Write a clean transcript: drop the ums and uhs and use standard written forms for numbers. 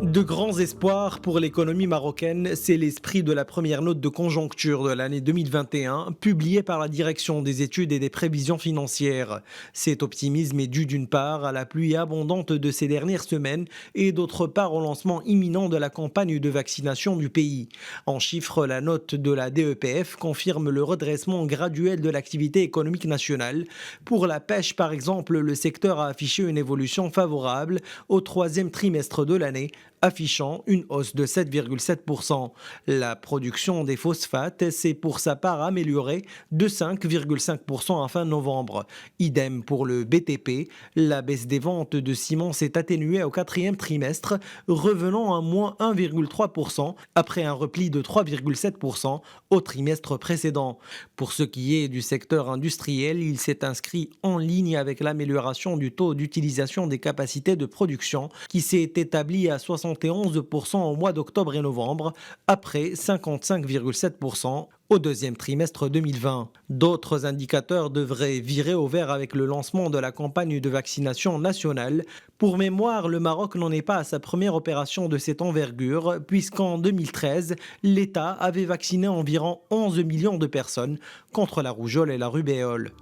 De grands espoirs pour l'économie marocaine, c'est l'esprit de la première note de conjoncture de l'année 2021, publiée par la Direction des études et des prévisions financières. Cet optimisme est dû d'une part à la pluie abondante de ces dernières semaines et d'autre part au lancement imminent de la campagne de vaccination du pays. En chiffres, la note de la DEPF confirme le redressement graduel de l'activité économique nationale. Pour la pêche, par exemple, le secteur a affiché une évolution favorable au troisième trimestre de l'année, affichant une hausse de 7,7%. La production des phosphates s'est pour sa part améliorée de 5,5% à fin novembre. Idem pour le BTP, la baisse des ventes de ciment s'est atténuée au quatrième trimestre, revenant à moins 1,3% après un repli de 3,7% au trimestre précédent. Pour ce qui est du secteur industriel, il s'est inscrit en ligne avec l'amélioration du taux d'utilisation des capacités de production qui s'est établi à 71% au mois d'octobre et novembre, après 55,7% au deuxième trimestre 2020. D'autres indicateurs devraient virer au vert avec le lancement de la campagne de vaccination nationale. Pour mémoire, le Maroc n'en est pas à sa première opération de cette envergure, puisqu'en 2013, l'État avait vacciné environ 11 millions de personnes contre la rougeole et la rubéole.